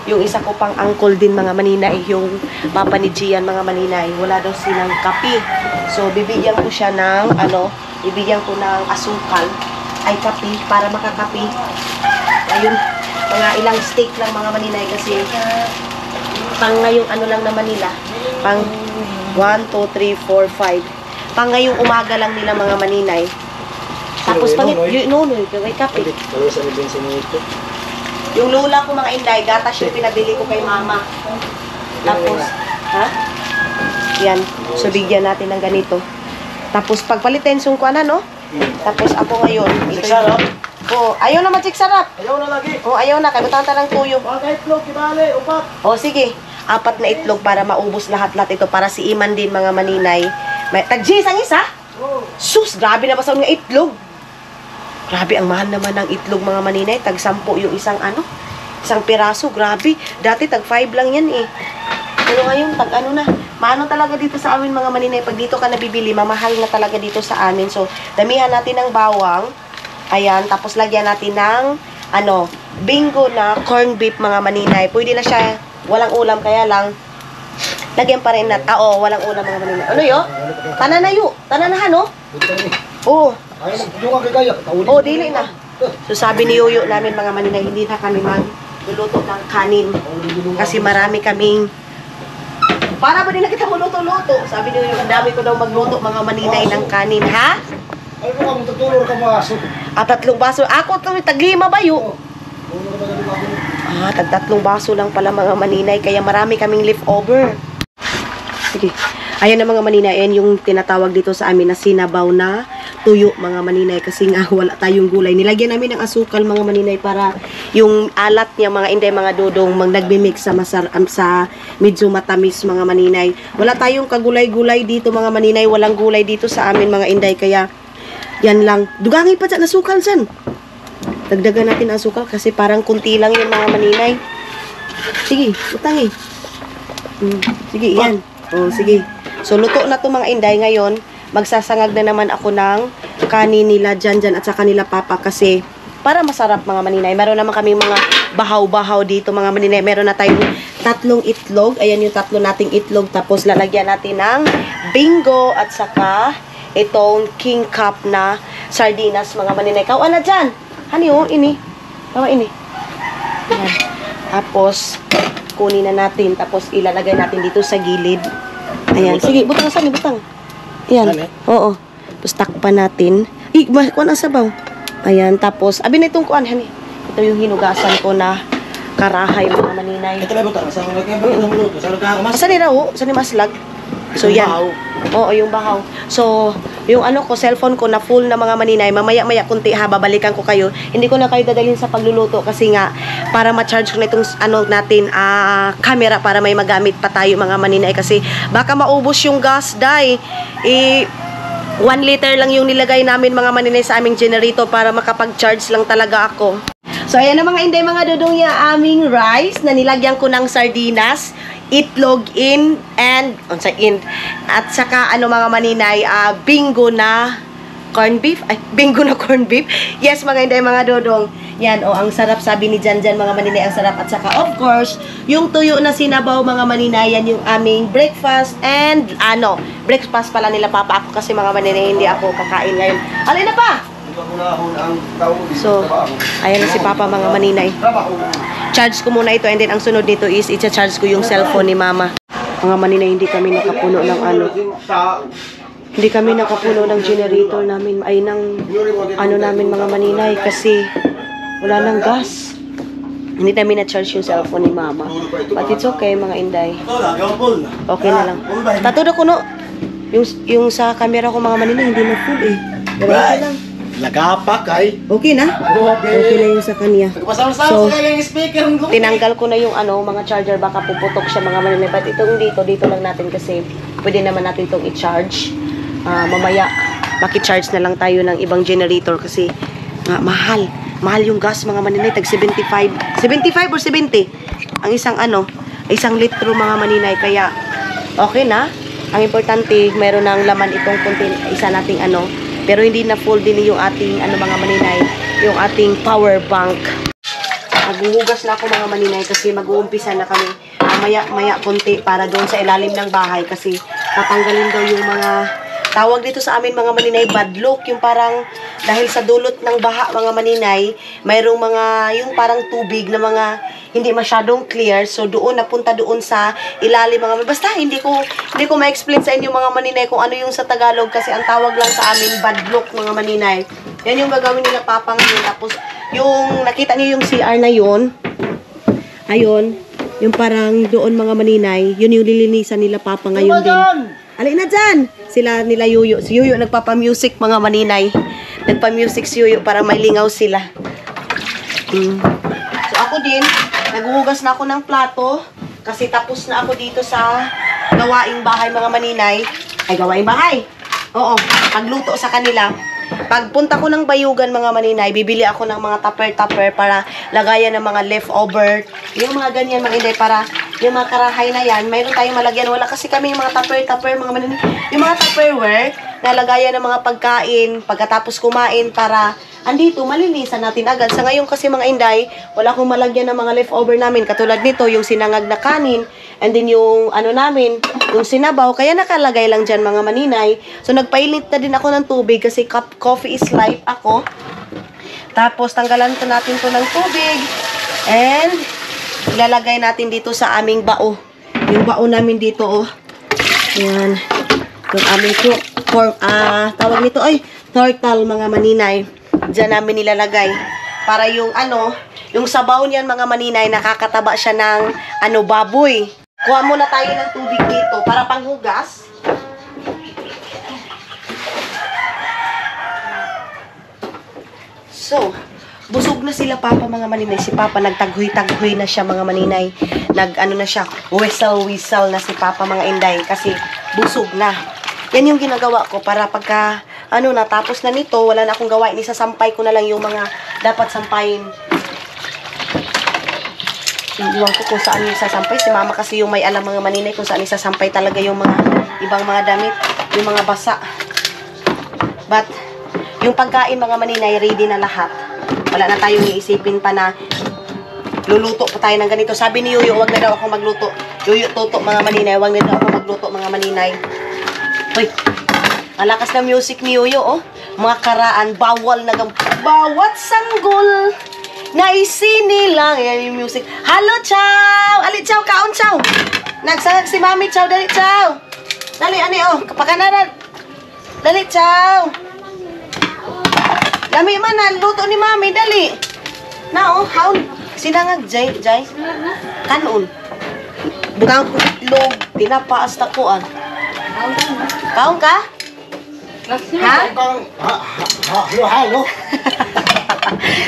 yung isa ko pang uncle din mga maninay, yung papa ni Gian mga maninay, wala daw silang kape. So, bibigyan ko siya ng, bibigyan ko ng asukal, ay kape, para makakape. Ayun, mga ilang steak lang mga maninay kasi pang ngayong lang naman nila, pang 1, 2, 3, 4, 5. Pang ngayong umaga lang nila mga maninay. Tapos pang inunoy, may kape. Yung lula ko mga inday, gatas yung pinabili ko kay mama. Tapos, yan. So, bigyan natin ng ganito. Tapos, pagpalitin yung kuana, no? Tapos, ako ngayon. Sarap. Oh, ayaw na mag-chik sarap. Ayaw na lagi. Oh, ayaw na. Kabutan ta ng tuyo. Kahit itlog, kibali, upat. Oh, sige. 4 na itlog para maubos lahat-lahat ito. Para si Iman din, mga maninay. Tag-G's ang isa? Sus, grabe na ba sa mga itlog? Grabe, ang mahal naman ng itlog mga maninay. Tag-10 yung isang isang piraso. Grabe. Dati tag-5 lang yan eh. Pero ngayon, tag-ano na. Maano talaga dito sa amin mga maninay. Pag dito ka nabibili, mamahal na talaga dito sa amin. So, damihan natin ng bawang. Ayan. Tapos lagyan natin ng, bingo na corned beef mga maninay. Pwede na siya, walang ulam. Kaya lang, lagyan pa rin natin. Walang ulam mga maninay. Ano yun? Tananayo. Tananahan, no? Oo. Oh, dili na. So sabi ni Yoyo namin mga maninay, hindi na kami magluluto ng kanin. Kasi marami kaming, para ba din na kita maluto-luto? Sabi ni Yoyo, ang dami ko daw magluto mga maninay ng kanin, ha? Ay, kung ang tutulor ka baso. 3 baso. Ako, tag-5 ba yun? Tag-3 baso lang pala mga maninay, kaya marami kaming leftover. Sige. Ayan na mga maninay, ayan yung tinatawag dito sa amin na sinabaw na tuyo mga maninay kasi nga wala tayong gulay. Nilagyan namin ng asukal mga maninay para yung alat niya mga inday mga dodong nagbi-mix sa sa medyo matamis mga maninay. Wala tayong kagulay-gulay dito mga maninay, walang gulay dito sa amin mga inday kaya yan lang. Dugangin pa dyan asukal dyan. Dagdagan natin ang asukal kasi parang kunti lang yun mga maninay. Sige, utangi. Sige, yan. Oh, sige. So, luto na to mga inday ngayon. Magsasangag na naman ako ng kanin nila dyan at sa kanila papa kasi para masarap mga maninay. Meron naman kami mga bahaw-bahaw dito mga maninay. Meron na tayong 3 itlog. Ayan yung 3 nating itlog. Tapos lalagyan natin ng bingo at saka itong king cup na sardinas mga maninay. Kawa na dyan. Hani oh, ini. Kawa ini. Ayan. Tapos kunin na natin. Tapos ilalagay natin dito sa gilid. Ayan. Sige, butang saan? Butang. Ayan. Oo. Tapos takpan natin. Kuha ang sabaw. Ayan. Tapos, abi na itong kuhan. Ito yung hinugasan ko na karahay mga maninay. Ito lang butang. Saan mo nagkakaluto? Saan nagkakamas? Saan nila ho? Saan ni maslag? So, yan. Oo, yung bahaw. So, yung cellphone ko na full na mga maninay. Mamaya-maya kunti ha, babalikan ko kayo. Hindi ko na kayo dadalhin sa pagluluto kasi nga, para ma-charge ko na itong natin, camera para may magamit pa tayo mga maninay. Kasi baka maubos yung gas, day. 1 liter lang yung nilagay namin mga maninay sa aming generator para makapag-charge lang talaga ako. So, ayan na mga inday, mga dudong niya, aming rice na nilagyan ko ng sardinas, itlog at saka mga maninay, bingo na corned beef. Bingo na corned beef. Yes, mga inday, mga dudong. Yan, ang sarap sabi ni Janjan mga maninay, ang sarap. At saka, of course, yung tuyo na sinabaw mga maninay, yan yung aming breakfast and, breakfast pala nila papa ako kasi mga maninay, hindi ako kakain ngayon. Alin na pa? So, ayan na si papa mga maninay. Charge ko muna ito and then ang sunod nito is i-charge ko yung cellphone ni mama. Mga maninay, hindi kami nakapuno ng hindi kami nakapuno ng generator namin ay ng namin mga maninay kasi wala nang gas. Hindi namin na-charge yung cellphone ni mama. But it's okay mga inday. Okay na lang. Tatudo ko no. Yung sa camera ko mga maninay hindi na full eh. Pero okay lang. Nagapak ay. Okay na? Okay na yung sa kanya. So, speaker. tinanggal ko na yung mga charger. Baka puputok siya mga maninay. But itong dito lang natin kasi pwede naman natin itong i-charge. Mamaya, maki-charge na lang tayo ng ibang generator kasi mahal. Mahal yung gas mga maninay. Tag 75. 75 or 70? Ang isang litro mga maninay. Kaya, okay na. Ang importante, mayroon ng laman itong isa nating Pero hindi na full din yung ating mga maninay, yung ating power bank. Maghuhugas na ako mga maninay kasi mag-uumpisa na kami maya konti para doon sa ilalim ng bahay kasi tatanggalin daw yung mga tawag dito sa amin mga maninay badlock, yung parang dahil sa dulot ng baha mga maninay, mayroong mga yung parang tubig na mga hindi masyadong clear, so doon napunta doon sa ilalim mga basta hindi ko ma-explain sa inyo mga maninay kung ano yung sa Tagalog kasi ang tawag lang sa amin badlock mga maninay. Yan yung gagawin nila Papa ngayon. Tapos yung nakita niyo yung CR na yun, ayun, yung parang doon mga maninay, yun yung lilinisan nila Papa ngayon din. Alin na dyan! Sila nila Yuyo. Si Yuyo nagpapa-music mga maninay. Nagpa-music si Yuyo para may lingaw sila. So ako din, naghuhugas na ako ng plato kasi tapos na ako dito sa gawaing bahay mga maninay. Ay, gawaing bahay. Oo, pagluto sa kanila. Pagpunta ko ng Bayugan mga maninay, bibili ako ng mga tupper para lagayan ng mga leftover. Yung mga ganyan mga inday para yung mga karahay na yan, mayroon tayong malagyan. Wala kasi kami yung mga tupper mga maninay. Yung mga tupperware na lagayan ng mga pagkain pagkatapos kumain para andito malinisan natin agad. Sa ngayon kasi mga inday, wala akong malagyan ng mga leftover namin. Katulad nito, yung sinangag na kanin, and then yung namin, yung sinabaw, kaya nakalagay lang dyan mga maninay. So nagpainit na din ako ng tubig kasi coffee is life ako. Tapos tanggalan natin to ng tubig and ilalagay natin dito sa aming bao. Yung bao namin dito, oh. Yan. Yung aming tawag nito, turtle mga maninay. Diyan namin nilalagay. Para yung yung sabaw niyan mga maninay, nakakataba siya ng baboy. Kuha muna tayo ng tubig dito para panghugas. So, busog na sila Papa mga maninay. Si Papa nagtaghoy-taghoy na siya mga maninay. Na siya, whistle na si Papa mga inday kasi busog na. Yan yung ginagawa ko para pagka natapos na nito, wala na akong gawain. Isasampay ko na lang yung mga dapat sampayin. Iwan ko kung saan yung isasampay. Si Mama kasi yung may alam mga maninay kung saan isasampay talaga yung mga ibang mga damit, yung mga basa. But, yung pagkain mga maninay, ready na lahat. Wala na tayong iisipin pa na luluto pa tayo ng ganito. Sabi ni Yuyo, wag na daw ako magluto. Yuyo, tuto mga maninay, wag na daw ako magluto mga maninay. Hoy, ang lakas ng music ni Yuyo, oh. Mga karaan, bawat sanggol na isinilang. Yan yung music. Hello, Chow! Ali, Chow, kaon, Chow! Nagsangag si Mami, Chow, dali, Chow! Dali, kapakanaran. Dali, Chow! Lami man na, luto ni Mami, dali. Na, oh, haon. Sinangag, Jay. Kanon. Bugang ko itlog, tinapaas na ko, Kaon ka? Ha? Halo.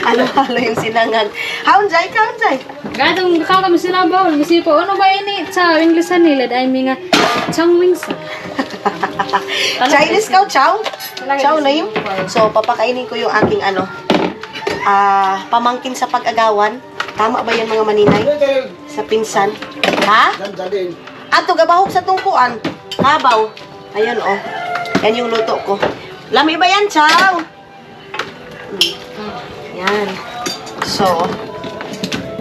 Halo yung sinangag. Haon, Jay? Kaon, Jay? Gadang kami sinabaw. Kasi po, ano ba ini? Sa Inglesan nila, dahil mga changwings. Chinese ka, Chow? Chow na yun. So, papakainin ko yung aking pamangkin sa pag-agawan. Tama ba yan mga maninay? Sa pinsan. Ha? Ato, gabahog sa tungkuan. Habaw. Ayan, oh. Yan yung luto ko. Lami ba yan, Chow? Yan. So,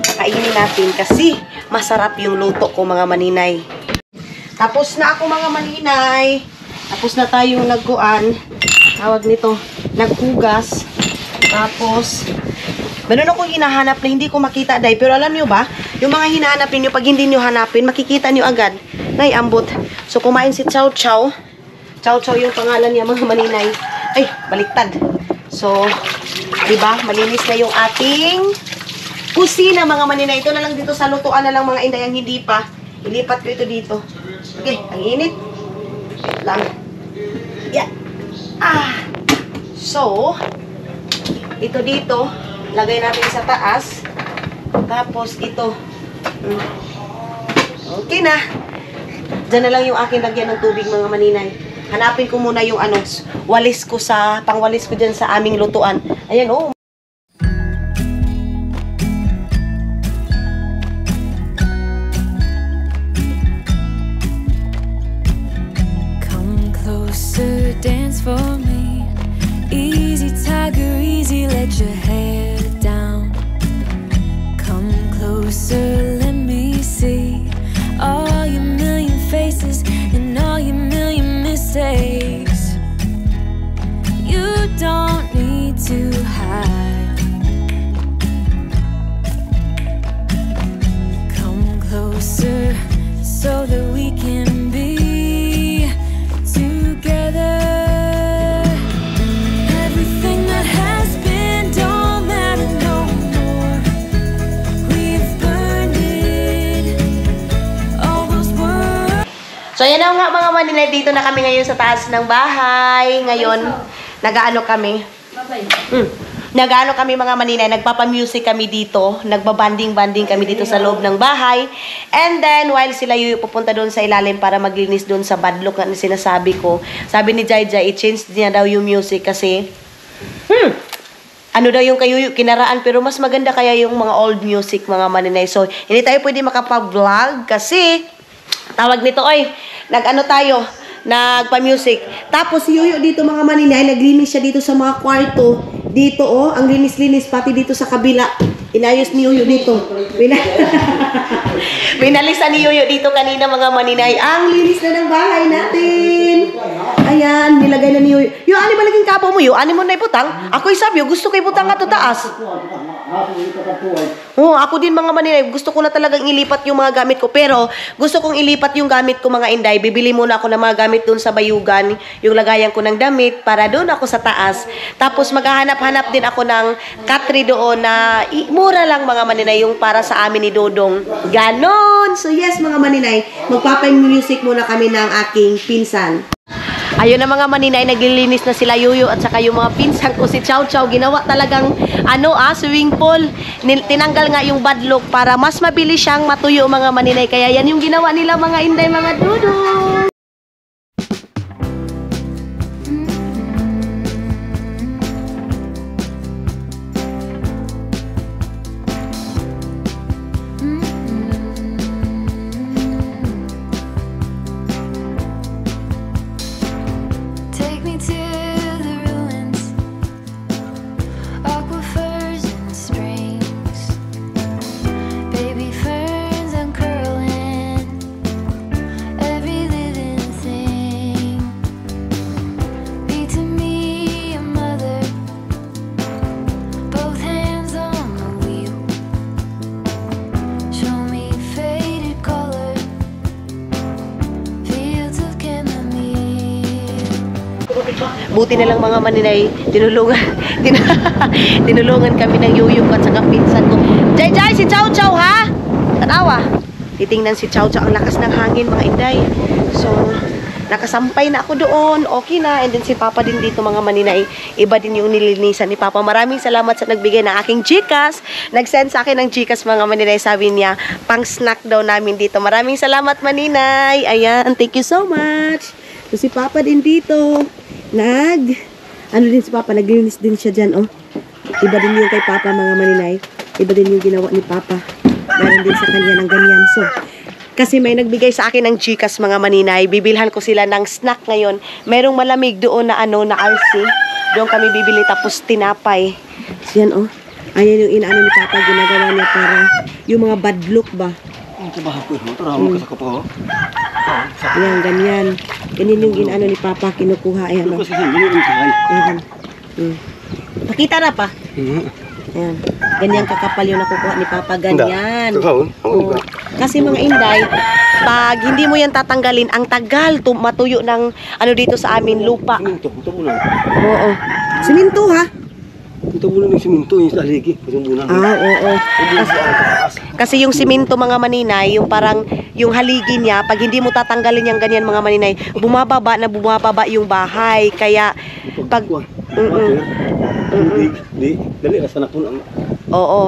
kakainin natin kasi masarap yung luto ko mga maninay. Tapos na ako mga maninay. Tapos na tayong nagkuan. Tawag nito, naghugas. Tapos, meron akong hinahanap na hindi ko makita, day. Pero alam nyo ba, yung mga hinahanapin nyo, pag hindi nyo hanapin, makikita nyo agad. Nay, ambot. So, kumain si Chow Chow. Chow Chow yung pangalan niya, mga maninay. Ay, baliktad. So, diba, malinis na yung ating kusina, mga maninay. Ito na lang dito sa lutuan na lang, mga inday, ang hindi pa. Ilipat ko ito dito. Okay, ang init. Lang. Yeah. So, ito dito, lagay natin sa taas. Tapos, ito. Okay na. Diyan na lang yung aking lagyan ng tubig, mga maninay. Hanapin ko muna yung walis ko pangwalis ko dyan sa aming lutuan. Ayan, oh. Come closer, dance for me. So, yan na nga mga maninay. Dito na kami ngayon sa taas ng bahay. Ngayon, nag-ano kami. Nag-ano kami mga maninay. Nagpapa-music kami dito. Nagbabanding-banding kami dito sa loob ng bahay. And then, while sila yung pupunta doon sa ilalim para maglinis doon sa badlock na sinasabi ko. Sabi ni Jai Jai, i-change niya daw yung music kasi ano daw yung kayo kinaraan, pero mas maganda kaya yung mga old music mga maninay. So, hindi tayo pwede makapag-vlog kasi tawag nito, oy, nag-ano tayo, nagpa-music. Tapos si Yuyo dito mga maninay, naglinis siya dito sa mga kwarto. Dito, oh, ang linis-linis, pati dito sa kabila. Inayos ni Yuyo dito. Pinalisan ni Yuyo dito kanina mga maninay. Ang linis na ng bahay natin. Ayan, nilagay na ni Yuyo. Yung ano ba naging kapo mo, Yuyo? Ano mo na iputang? Ako'y sabi, gusto ko iputang nga to taas. Oh, ako din mga maninay, gusto ko na talagang ilipat yung mga gamit ko. Pero, gusto kong ilipat yung gamit ko mga inday. Bibili muna ako ng mga gamit doon sa bayugan. Yung lagayan ko ng damit para doon ako sa taas. Tapos, maghahanap-hanap din ako ng katri doon na mura lang mga maninay yung para sa amin ni Dodong. Ganon! So, yes mga maninay, magpapa-music muna kami ng aking pinsan. Ayun na mga maninay, naglilinis na sila Yuyo at saka yung mga pinsan ko si Chow Chow. Ginawa talagang swimming pool. Tinanggal nga yung badlock para mas mabilis siyang matuyo mga maninay. Kaya yan yung ginawa nila mga inday, mga dudong. Buti na lang mga maninay, tinulungan kami ng Yuyo at saka pinsan ko. Jai Jai, si Chow Chow ha? Tanawa. Titingnan si Chow Chow, ang lakas ng hangin mga inday. So, nakasampay na ako doon, okay na. And then si Papa din dito mga maninay, iba din yung nilinisan ni Papa. Maraming salamat sa nagbigay ng aking Gcash. Nag-send sa akin ng Gcash mga maninay, sabi niya, pang snack daw namin dito. Maraming salamat maninay. Ayan, thank you so much. So si Papa din dito. Ano din si Papa, naglinis din siya dyan, oh. Iba din yung kay Papa, mga maninay. Iba din yung ginawa ni Papa. Meron din sa kanya ng ganyan. So, kasi may nagbigay sa akin ng Gcash, mga maninay. Bibilhan ko sila ng snack ngayon. Merong malamig doon na na RC. Doon kami bibili, tapos tinapay. So, yan, oh. Ayan yung inaano ni Papa, ginagawa niya para yung mga bad look ba. Ayan, ganyan. Ganyan yung inaano ni Papa, kinukuha. Ayan, oh. Ayan. Pakita na pa. Ayan. Ganyan kakapal yung nakukuha ni Papa. Ganyan. Oh. Kasi mga inday, pag hindi mo yan tatanggalin, ang tagal matuyo ng ano dito sa amin, lupa. Oo. Siminto ha? Ito muna ng siminto, yung aligi. Oo. Kasi yung siminto mga maninay, yung parang yung haligi niya, pag hindi mo tatanggalin yung ganyan mga maninay, bumababa yung bahay. Kaya pag dali asa na po. Oo.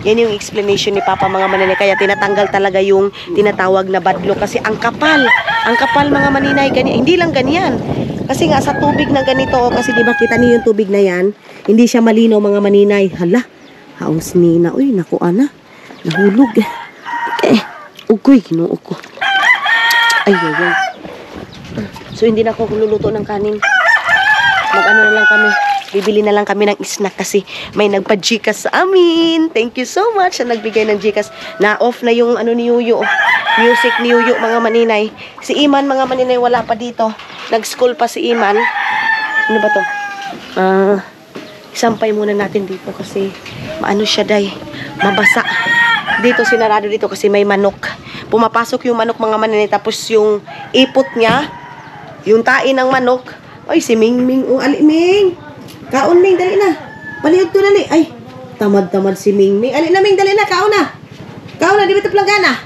Yan yung explanation ni Papa mga maninay. Kaya tinatanggal talaga yung tinatawag na badlock kasi ang kapal. Ang kapal mga maninay, ganyan. Hindi lang ganyan. Kasi nga sa tubig na ganito, kasi di ba kita niyo yung tubig na yan, hindi siya malinaw mga maninay. Hala, haos nina. Uy, naku ana. Nahulog. Ugoy, kinuog ko. Ay. So, hindi na ako luluto ng kanin. Mag-ano na lang kami. Bibili na lang kami ng snack kasi may nagpa-Gcash sa amin. Thank you so much na nagbigay ng Gcash. Na-off na yung ano ni Yuyo. Music ni Yuyo, mga maninay. Si Iman, mga maninay, wala pa dito. Nag-school pa si Iman. Ano ba to? Isampay muna natin dito kasi maano siya day. Mabasa. Dito sinarado dito kasi may manok. Pumapasok yung manok mga maninay. Tapos yung ipot niya, yung tain ng manok. Ay, si Mingming. Oh, ali Ming. Kaon Ming, dali na. Palihog to dali. Ay, tamad-tamad si Mingming. Ali na Ming, dali na. Kaon na. Kaon na, di ba ito planggana?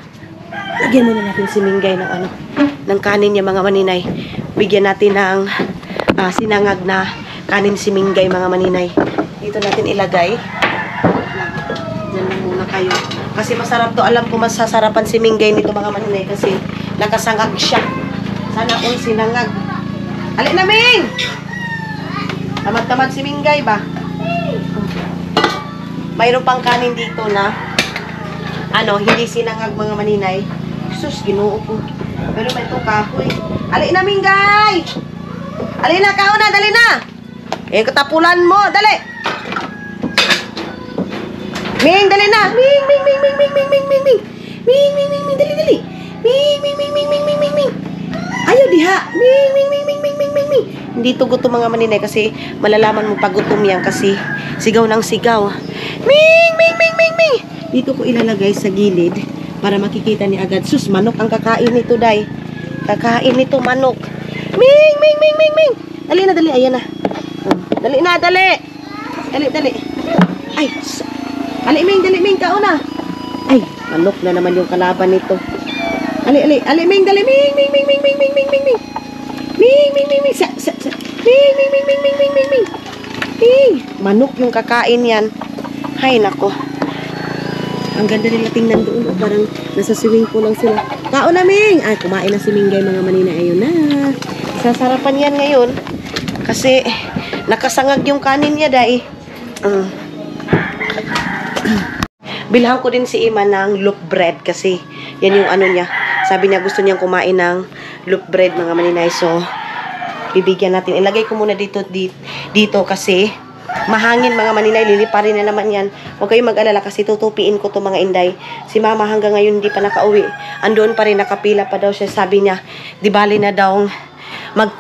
Lagyan muna natin si Minggay ng ano, ng kanin niya mga maninay. Bigyan natin ng sinangag na kanin si Minggay mga maninay. Dito natin ilagay. Diyan lang muna kayo. Kasi masarap to. Alam ko masasarapan si Minggay nito mga maninay kasi nakasangag siya. Sana all sinangag. Alin na, Ming! Tamad-tamad si Minggay ba? Mayroon pang kanin dito na hindi sinangag mga maninay. Sus, ginoo po. Pero may itong kahoy. Alin na, Minggay! Alin na, kao na, dali na! Katapulan mo, dali! Ming, dali na! Ming, Ming, Ming, Ming, Ming, Ming, Ming, Ming, Ming! Ming, Ming, Ming, Ming, dali, dali! Ming, Ming, Ming, Ming, Ming, Ming, Ming, Ming! Ayaw diha! Ming, Ming, Ming, Ming, Ming, Ming, Ming, Ming! Hindi to gutom mga maninay kasi malalaman mo pag gutom yan kasi sigaw ng sigaw. Ming, Ming, Ming, Ming, Ming! Dito ko ilalagay sa gilid para makikita ni agad. Sus, manok ang kakain nito, day. Kakain nito, manok. Ming, Ming, Ming, Ming, Ming! Dali na, dali. Ayan na. Dali na, dali! Dali, dali. Ay, ali, Ming, dali, Ming, kauna. Ay, manok na naman yung kalaban nito. Ali, Ming, dali, Ming, Ming, Ming, Ming, Ming, Ming, Ming, Ming, Ming. Ming, Ming, Ming, Ming, Ming, Ming, Ming, Ming, Ming, Ming, Ming, Ming. Ming, manok yung kakain yan. Hay, nako. Ang ganda nila tingnan doon. Parang nasa swimming pool lang sila. Kao na, Ming! Ay, kumain na si Minggay mga manina. Ayun na. Sasarapan yan ngayon. Kasi, nakasangag yung kanin niya, dai. Bilhan ko din si Ima ng loaf bread kasi yan yung ano niya. Sabi niya gusto niyang kumain ng loaf bread mga maninay. So, bibigyan natin. Ilagay ko muna dito kasi mahangin mga maninay. Liliparin na naman yan. Huwag kayong mag-alala kasi tutupiin ko to mga inday. Si mama hanggang ngayon hindi pa nakauwi. Andoon pa rin, nakapila pa daw siya. Sabi niya, di bali na daw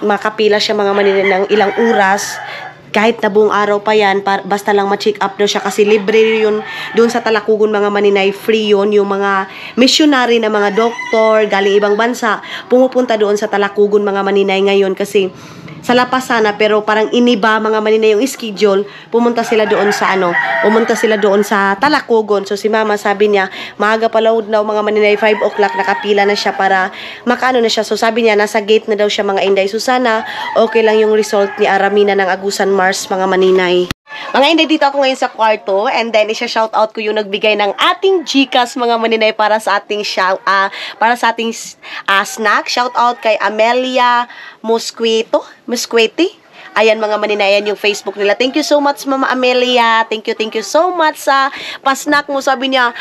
makapila siya mga maninay ng ilang oras. Kahit na buong araw pa yan, basta lang ma-check up daw siya kasi libre yun doon sa Talakugon mga maninay, free yun. Yung mga missionary na mga doktor galing ibang bansa, pumupunta doon sa Talakugon mga maninay ngayon kasi sa La Paz sana, pero parang iniba mga maninay yung schedule, pumunta sila doon sa Talakugon. So si mama sabi niya, maaga pa load daw mga maninay, 5 o'clock nakapila na siya para makaano na siya. So sabi niya, nasa gate na daw siya mga inday. So sana okay lang yung result ni Aramina ng Agusan Mars mga maninay. Mga inday, dito ako ngayon sa kwarto and then isa-shoutout ko yung nagbigay ng ating Gcash mga maninay para sa ating snack. Shoutout kay Amelia Musqueti. Ayan mga maninay, ayan yung Facebook nila. Thank you so much Mama Amelia. Thank you so much sa pasnack mo. Sabi niya,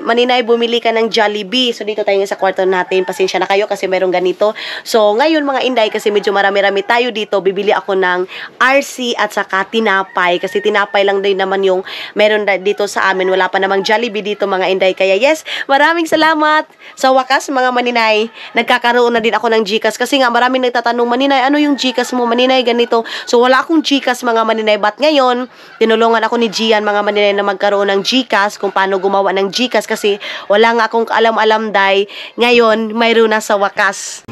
maninay, bumili ka ng Jollibee. So dito tayo sa kwarto natin. Pasensya na kayo kasi merong ganito. So ngayon mga inday, kasi medyo marami-rami tayo dito, bibili ako ng RC at saka tinapay. Kasi tinapay lang din naman yung meron dito sa amin. Wala pa namang Jollibee dito mga inday. Kaya yes, maraming salamat. Sa wakas mga maninay, nagkakaroon na din ako ng Gcash. Kasi nga maraming nagtatanong, maninay, ano yung Gcash mo? Maninay, ganito. So, wala akong Gcash mga maninay. But ngayon, tinulungan ako ni Gian mga maninay na magkaroon ng Gcash kung paano gumawa ng Gcash kasi wala nga akong alam-alam day. Ngayon, mayroon na sa wakas.